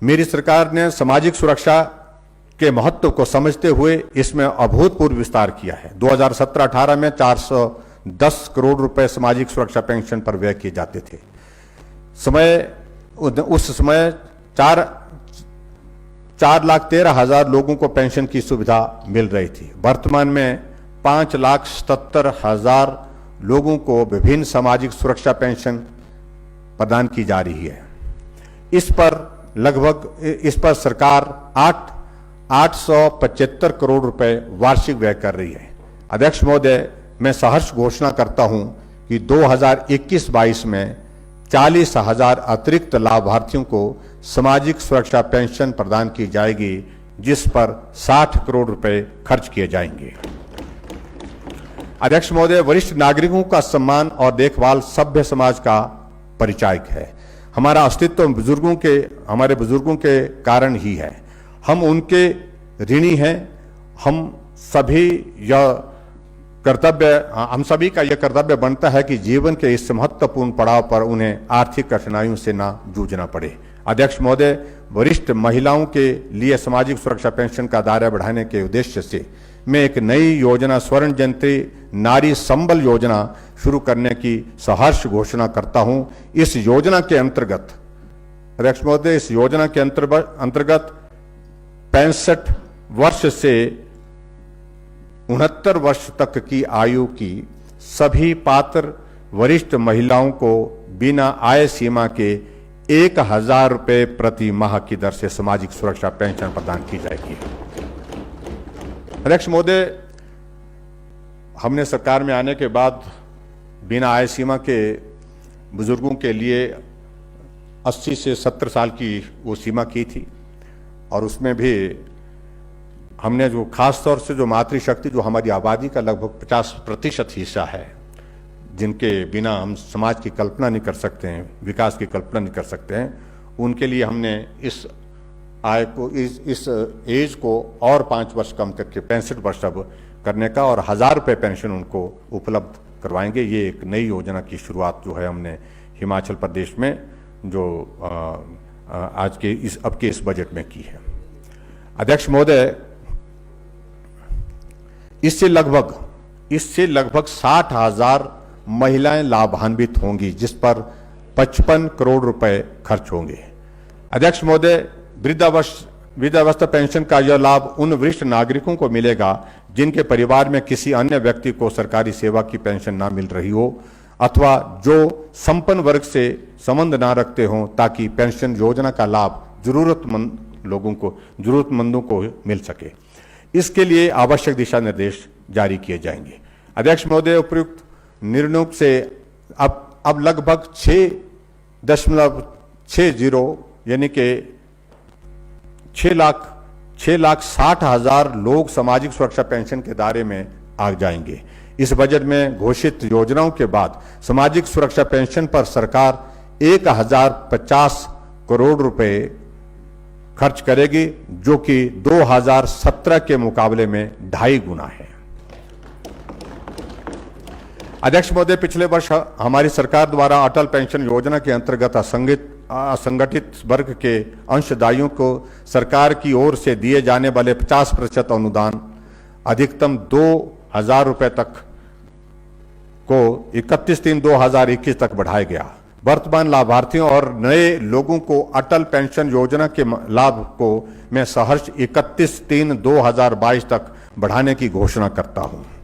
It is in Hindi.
मेरी सरकार ने सामाजिक सुरक्षा के महत्व को समझते हुए इसमें अभूतपूर्व विस्तार किया है। 2017-18 में 410 करोड़ रुपए सामाजिक सुरक्षा पेंशन पर व्यय किए जाते थे। उस समय 4,13,000 लोगों को पेंशन की सुविधा मिल रही थी। वर्तमान में 5,77,000 लोगों को विभिन्न सामाजिक सुरक्षा पेंशन प्रदान की जा रही है। इस पर सरकार 875 करोड़ रुपए वार्षिक व्यय कर रही है। अध्यक्ष महोदय, मैं सहर्ष घोषणा करता हूं कि 2021-22 में 40,000 अतिरिक्त लाभार्थियों को सामाजिक सुरक्षा पेंशन प्रदान की जाएगी, जिस पर 60 करोड़ रुपए खर्च किए जाएंगे। अध्यक्ष महोदय, वरिष्ठ नागरिकों का सम्मान और देखभाल सभ्य समाज का परिचायक है। हमारा अस्तित्व हमारे बुजुर्गों के कारण ही है। हम उनके ऋणी हैं। हम सभी का यह कर्तव्य बनता है कि जीवन के इस महत्वपूर्ण पड़ाव पर उन्हें आर्थिक कठिनाइयों से ना जूझना पड़े। अध्यक्ष महोदय, वरिष्ठ महिलाओं के लिए सामाजिक सुरक्षा पेंशन का दायरा बढ़ाने के उद्देश्य से मैं एक नई योजना स्वर्ण जयंती नारी संबल योजना शुरू करने की सहर्ष घोषणा करता हूं। इस योजना के अंतर्गत अध्यक्ष महोदय, इस योजना के अंतर्गत 65 वर्ष से 69 वर्ष तक की आयु की सभी पात्र वरिष्ठ महिलाओं को बिना आय सीमा के 1,000 रुपए प्रति माह की दर से सामाजिक सुरक्षा पेंशन प्रदान की जाएगी। अध्यक्ष महोदय, हमने सरकार में आने के बाद बिना आय सीमा के बुजुर्गों के लिए 80 से 70 साल की वो सीमा की थी, और उसमें भी हमने जो खास तौर से जो मातृशक्ति, जो हमारी आबादी का लगभग 50% हिस्सा है, जिनके बिना हम समाज की कल्पना नहीं कर सकते हैं, विकास की कल्पना नहीं कर सकते हैं, उनके लिए हमने इस आय को इस एज को और 5 वर्ष कम करके 65 वर्ष अब करने का और 1,000 रुपये पेंशन उनको उपलब्ध करवाएंगे। ये एक नई योजना की शुरुआत जो है हमने हिमाचल प्रदेश में जो आज के इस बजट में की है। अध्यक्ष महोदय, इससे लगभग 60,000 महिलाएं लाभान्वित होंगी, जिस पर 55 करोड़ रुपए खर्च होंगे। अध्यक्ष महोदय, वृद्धावस्था पेंशन का यह लाभ उन वरिष्ठ नागरिकों को मिलेगा जिनके परिवार में किसी अन्य व्यक्ति को सरकारी सेवा की पेंशन ना मिल रही हो अथवा जो संपन्न वर्ग से संबंध ना रखते हों, ताकि पेंशन योजना का लाभ जरूरतमंदों को मिल सके। इसके लिए आवश्यक दिशा निर्देश जारी किए जाएंगे। अध्यक्ष महोदय, उपयुक्त निर्णयों से अब लगभग 6.60 यानी कि 6,60,000 लोग सामाजिक सुरक्षा पेंशन के दायरे में आ जाएंगे। इस बजट में घोषित योजनाओं के बाद सामाजिक सुरक्षा पेंशन पर सरकार 1,050 करोड़ रुपए खर्च करेगी, जो कि 2017 के मुकाबले में 2.5 गुना है। अध्यक्ष महोदय, पिछले वर्ष हमारी सरकार द्वारा अटल पेंशन योजना के अंतर्गत असंगठित वर्ग के अंशदायियों को सरकार की ओर से दिए जाने वाले 50% अनुदान अधिकतम 2,000 रुपए तक को 31/3/2021 तक बढ़ाया गया। वर्तमान लाभार्थियों और नए लोगों को अटल पेंशन योजना के लाभ को मैं सहर्ष 31/3/2022 तक बढ़ाने की घोषणा करता हूं।